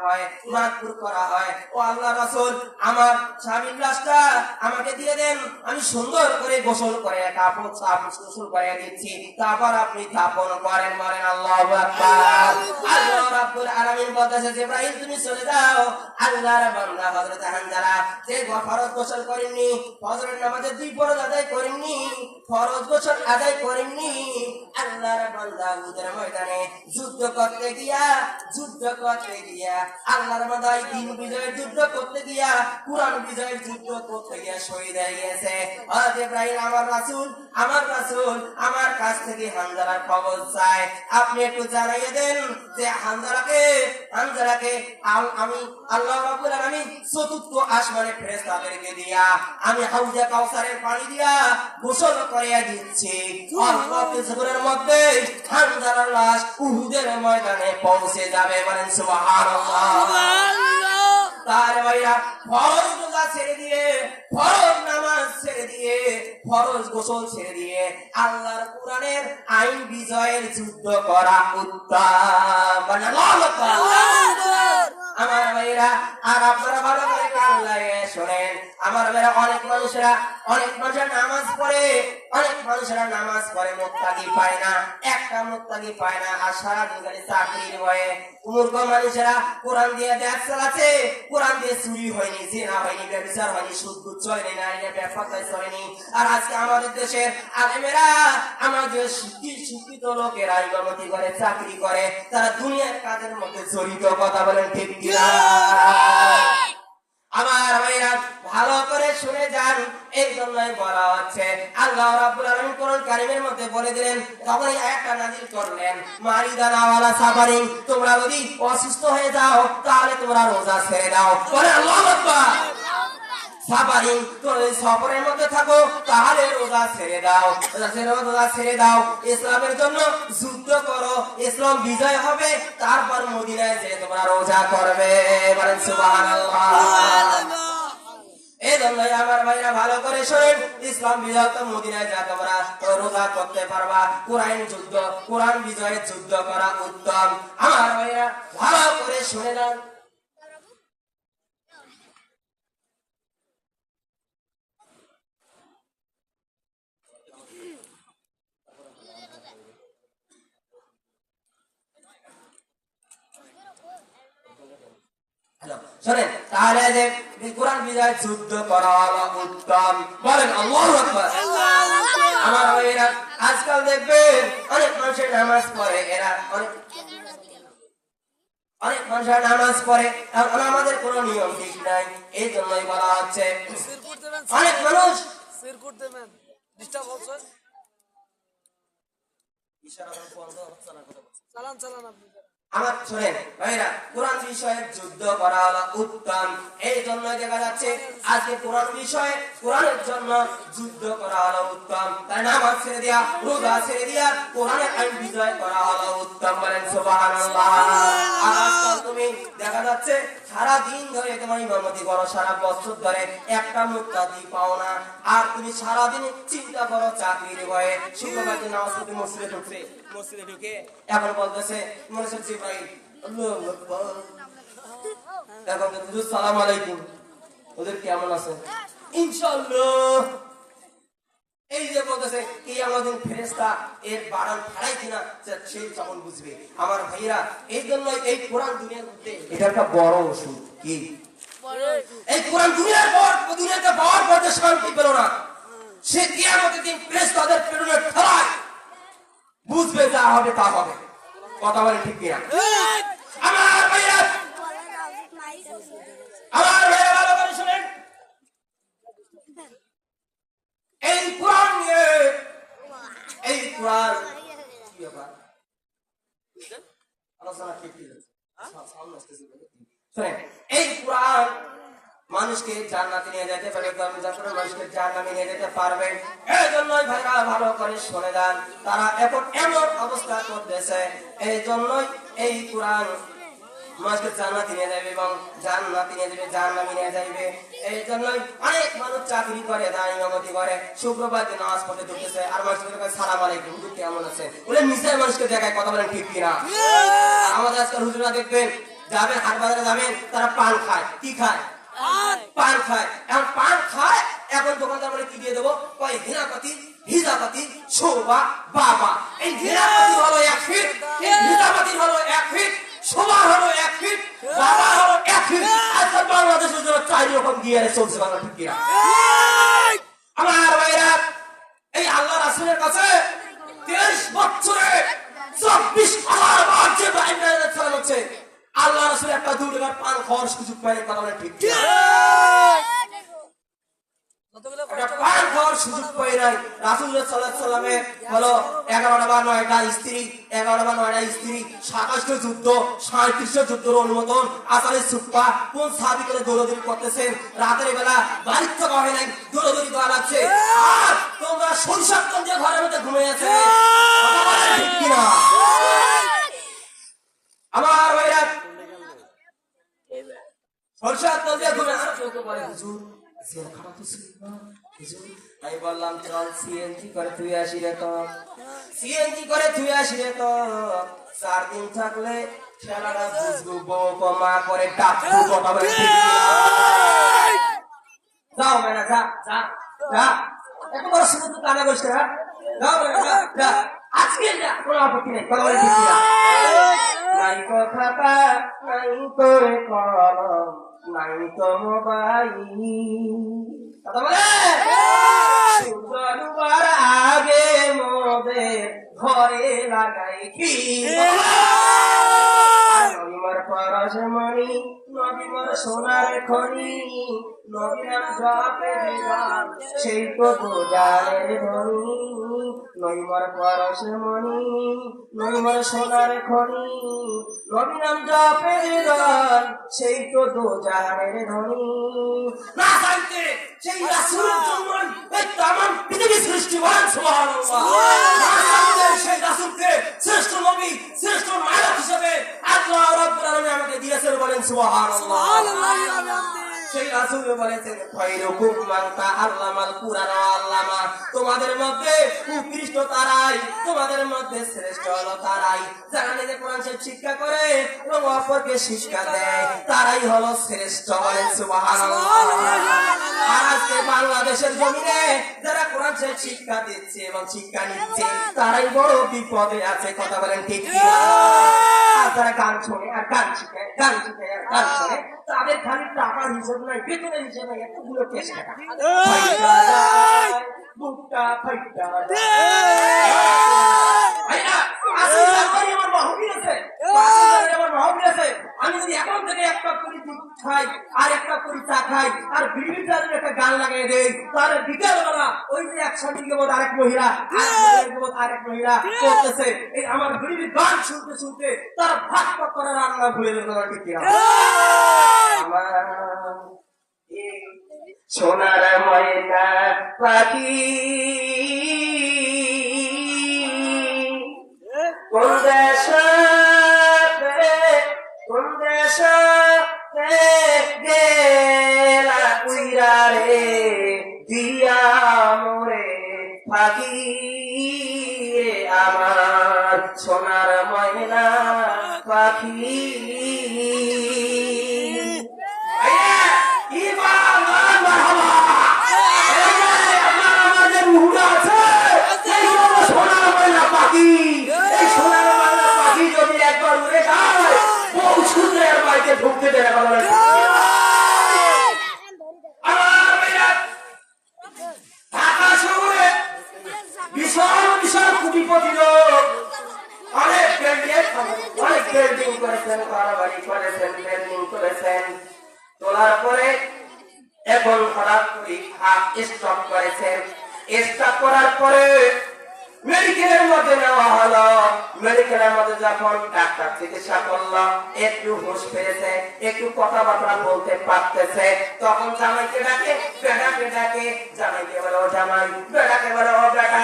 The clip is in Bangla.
হয়, মাগফুর করা হয়। ও আল্লাহ রাসূল, আমার স্বামীর লাশটা আমাকে দিয়ে দেন, আমি সুন্দর করে গোসল করে কাপড় গোসল করে দিচ্ছি, তারপর আপনি দাফন করেন। বলেন আল্লাহু আকবার। আল্লাহ রাব্বুল আলামিন বলতেছে, জিবরাইল তুমি চলে যাও। আল্লাহর বান্দা হযরত হানজালা যে ফরজ গোসল করেননি, ফজরের নামাজে 2 ফরজ আদায় করেননি, ফরজ গোসল আদায় করেননি, আল্লাহর বান্দা উহুদের ময়দানে যুদ্ধ করতে গিয়া আল্লাহর বান্দাই দিন বিজয়ের যুদ্ধ করতে গিয়া, কুরআন বিজয়ের যুদ্ধ করতে গিয়া শহীদ হয়ে গেছে। হযরত ইব্রাহিম আমার রাসূল আমার কাছ থেকে হানজালার খবর চাই, আপনি একটু জানাইয়ে দেন যে হানজালাকে আমি আল্লাহ রাব্বুল আলামিন চতুর্থ আসমানের ফেরেশতাদেরকে দিয়া আমি হাউজে কাউসারের পানি দিয়া গোসল করিয়ে দিচ্ছি। আল্লাহ কিছুক্ষণের মধ্যে হানজালার লাশ উহুদের ময়দানে পৌঁছে যাবে। বলেন সুবহানাল্লাহ। তার ভাইরা ফরজ রোজা ছেড়ে দিয়ে, ফরজ নামাজ ছেড়ে দিয়ে, ফরজ গোসল ছেড়ে দিয়ে আল্লাহর কোরআনের আইন বিজয়ের যুদ্ধ করা উত্তম। আমার ভাইরা, আর আপনারা ভালো করে কান লাগিয়ে শোনেন। আমার ভাইরা, অনেক মানুষেরা নামাজ পড়ে মুত্তাকি পায় না, একটা মুত্তাকি পায় না, আর সারাদিন খালি চাকরির ভয়ে। মূর্খ মানুষেরা কোরআন দিয়ে দেশ চালাচ্ছে, কোরআন দিয়ে চুরি হয়নি, জিনা হয়নি, ব্যভিচার হয়নি, সুদ ঘুষ হয়নি, নারীরা ব্যবসায় চলেনি। আর আজকে আমাদের দেশের আলেমেরা, আমাদের শিক্ষিত লোকেরা ইমামতি করে, চাকরি করে, তারা দুনিয়ার কাজের মধ্যে জড়িত। কথা বলেন ঠিক কিনা? আমার ভাইরা ভালো করে শুনে যান। এই জন্যই বলা হচ্ছে, আল্লাহ রাব্বুল আলামিন কোরআন কারীমের মধ্যে বলে দিলেন, তখন এই আয়াতটা নাযিল করলেন, মারিদানা ওয়ালা সাফারিন, তোমরা যদি অসুস্থ হয়ে যাও তাহলে তোমরা রোজা ছেড়ে দাও। বলে আল্লাহু আকবার। সাফারিন, তোমরা যদি সফরের মধ্যে থাকো তাহলে রোজা ছেড়ে দাও। ইসলামের জন্য যুদ্ধ করো, ইসলাম বিজয় হবে, তারপর মদিনায় যেয়ে তোমরা রোজা করবে। বলেন সুবহানাল্লাহ। এই জন্যই আমার ভাইরা ভালো করে শোনেন, ইসলাম বিজয় তো মদিনায় যা তোমরা রোজা করতে পারবা। কোরআন বিজয়ের যুদ্ধ করা উত্তম। আমার ভাইরা ভালো করে শুনে যান। শোনেন, তাহলে যে কোরআন বিজয় যুদ্ধ করা হলো উত্তম। বলেন আল্লাহু আকবার। আমার ভাইরা, আজকাল দেখবেন অনেক মানুষের নামাজ পড়ে, অনেক মানুষের নামাজ পড়ে, আমাদের কোনো নিয়ম ঠিক নাই। এই জন্যই বলা হচ্ছে অনেক মানুষ আমার শোনেন ভাইরা, কোরআন বিষয়ে যুদ্ধ করা হলো উত্তম। এই জন্য দেখা যাচ্ছে আজকে কোরআন বিষয়ে, কোরআনের জন্য যুদ্ধ করা হলো উত্তম। তাই নামাজ ছেড়ে দিয়া, রোজা ছেড়ে দিয়া কোরআনের আইন বিজয় করা হলো উত্তম। বলেন সুবহানাল্লাহ। আর আজকাল তুমি দেখা যাচ্ছে সারা দিন ধরে তোমার ইমামতি করো, সারা বছর ধরে একটা মুত্তাকি পাও না, আর তুমি সারাদিন চিন্তা করো চাকরির ভয়ে। শুক্রবার দিন নামাজ পড়তে মসজিদে ঢুকে এখন বলতেছে মনে হচ্ছে জিবরাইল, আল্লাহু আকবার, এখন হুজুর সালাম আলাইকুম, ওদের কেমন আছে? ইনশাআল্লাহ। এই যে বলতেছে কিয়ামতের দিন ফেরেশতা এর বাড়ান ফাড়াই কিনা, সেই তখন বুঝবে। আমার ভাইরা, এই জন্যই এই কোরআন দুনিয়ার মধ্যে এটা একটা বড় ওষুধ। কি এই কোরআন দুনিয়াতে পাওয়ার পর যে শান্তি পেল না, সে কিয়ামতের দিন ফেরেশতাদের প্রেরণে ঠেলায় বুঝবে যা হবে তা হবে। কথা বলে ঠিক কিনা? আমার ভাইরা ভালো করে শুনেন, এই কোরআন নিয়ে, এই কোরআন কি ব্যাপার আলোচনা ঠিক কি আছে? শুনেন, এই কোরআন মানুষকে জান্নাতে নিয়ে যেতে পারে, মানুষকে জাহান্নামে নিয়ে যেতে পারবে। এই জন্যই ভাইরা ভালো করে শুনে যান, তারা এখন এমন অবস্থা করতেছে, এই জন্যই এই কোরআন মানুষকে জান্নাতে নিয়ে যাবে এবং জান্নাতে নিয়ে যাবে, জাহান্নামে নিয়ে যাবে। এই জন্যই অনেক মানুষ চাকরি করে, ইমামতি করে, শুক্রবার দিন নামাজ পড়তে ঢুকতেছে, আর মানুষকে সালাম আলাইকুম, কেমন আছে বলে নিশ্চয় মানুষকে দেখায়। কথা বলেন ঠিক কিনা? আমাদের আজকাল হুজুরা দেখবেন যাবেন হাট বাজারে যাবেন, তারা পান খায়। কি খায়? পান খায়। এখন পান খায়, এখন দোকানদার বলে কি দিয়ে দেবো? কয় হীরাপাতি, হিজাপাতি, শোভা, বাবা। এই হীরাপাতি হলো 1 ফিট, এই হিজাপাতি হলো 1 ফিট, শোভা হলো 1 ফিট, বাবা হলো 1 ফিট। আজকাল বাংলাদেশের জন্য 4 রকম গিয়ারে চলছে বাংলা, ঠিক কিনা? আমার ভাইরা, এই আল্লাহ রাসূলের কাছে 23 বছরে 24,000 বার যে বাইবেল চালানো হচ্ছে, আল্লাহ রাসূল একটা 2 টাকার পান খাওয়ার সুযোগ পায়নি, কথা বলে ঠিক কিনা? পান খাওয়ার সুযোগ পাই নাই। রাসূল সাল্লাল্লাহু আলাইহি ওয়াসাল্লামে হলো 11টা বা 9টা স্ত্রী, 11টা বা 9টা স্ত্রী, 27টা যুদ্ধ, 37টা যুদ্ধের অনুমোদন, আসারের সুপ্পা, কোন সাহাবী করে দৌড়াদৌড়ি করতেছেন, রাতের বেলা বাড়ির থেকে হয় নাই, দৌড়াদৌড়ি করা লাগছে। আর তোমরা সরিষার গঞ্জে ঘরের মধ্যে ঘুমিয়ে আছে, কথা বলে ঠিক কিনা? আমার ভাইরা, সরিষার গঞ্জে ঘুমিয়ে আর চোখে পড়ে হুজুর আমি বললাম চল সিএনজি করে তুই আসি রে, তো সিএনজি করে তুই আসি রে, তো 4 দিন থাকলে খেলাটা বুঝবো, বউ মা করে ডাকবো, কথা বলে ঠিক কিনা? যাও মেনা, যা যা যা, এত বড় সুযোগ তো কানে বসে, যাও মেনা, যা যা, আজকে যা, কোনো আপত্তি নেই, কথা বলে ঠিক কিনা? নাই কথাটা নাই তোরে কলম, নাই তো মোবাইল, কথা বলে সুন্দর আগে মোদের ঘরে লাগাই কি নবীমার পরশমণি, নবীমার সোনার খনি, নবীনাম জপে দিলাম সেই তো জানের ধনী, নবীমার পরশমণি, নবীমার সোনার খনি, নবীনাম জপে দিলাম সেই তো জানের ধনী। না জানতে সেই রাসূলের জন্য এই তামাম পৃথিবী সৃষ্টি হন, সুবহানাল্লাহ। না জানতে সেই রাসূলকে শ্রেষ্ঠ নবী, শ্রেষ্ঠ নায়ক হিসেবে আল্লাহ রাব্বুল আলামিন আমাকে দিয়েছেন, বলেন সুবহানাল্লাহ। সেই রাসূল বলেছেন খায়রুকুম মান তাআল্লামাল কুরআন ওয়া আল্লামা, তোমাদের মধ্যে উৎকৃষ্ট তারাই, তোমাদের মধ্যে শ্রেষ্ঠ হলো তারাই যারা নিজে কোরআন শরীফ শিক্ষা করে এবং অপরকে শিক্ষা দেয়, তারাই হলো শ্রেষ্ঠ, বলেন সুবহানাল্লাহ। আর আজকে বাংলাদেশের জমিনে যারা কোরআন শরীফ শিক্ষা দিচ্ছে এবং শিক্ষা নিচ্ছে, তারাই বড় বিপদে আছে, কথা বলেন ঠিক কিনা? যারা গান শোনে আর গান শিখে, গান শিখে আর গান শোনে, তাদের খালি টাকার হিসাব নাই, বেতনের হিসাব নাই, এতগুলো কেস টাকা বুকটা ফাইটা আমার মাহফিল আছে, আমার মাহফিল আছে, আমি যদি এখন থেকে 1 কাপ করে দুধ খাই আর 1 কাপ করে চা খাই আর বিড়িটা যদি একটা গান লাগিয়ে দেই, তাহলে বিকেলবেলা ওই যে 100 টিকে বোধ আরেক মহিলা, আরেক মহিলা করতেছে, এই আমার বিড়ির গান শুনতে শুনতে তার ভাত পাক করা রান্না ভুলে যেতে পারে, ঠিক কিনা? আমার সোনার ময়না পাখি কোন দেশে গেলা কুইরা রে দিয়া মোরে পাখি রে, আমার সোনার ময়না পাখি। ঢুকতে দেয় না, ঢাকা শহরে বিশাল বিশাল কোটিপতি লোক, অনেক বিল্ডিং করেছেন, বাড়ি করেছেন, বিল্ডিং করেছেন, তোলার পরে এখন হঠাৎ করে স্টপ করেছেন। স্টপ করার পরে মেডিকেলের মধ্যে নেওয়া হলো, মেডিকেলের মধ্যে যখন ডাক্তার চিকিৎসা করলো, একটু হুঁশ ফিরেছে, একটু কথাবার্তা বলতে পারতেছে, তখন জামাইকে ডাকে, বেটাকে ডাকে, জামাইকে বলে ও জামাই, বেটাকে বলে ও বেটা।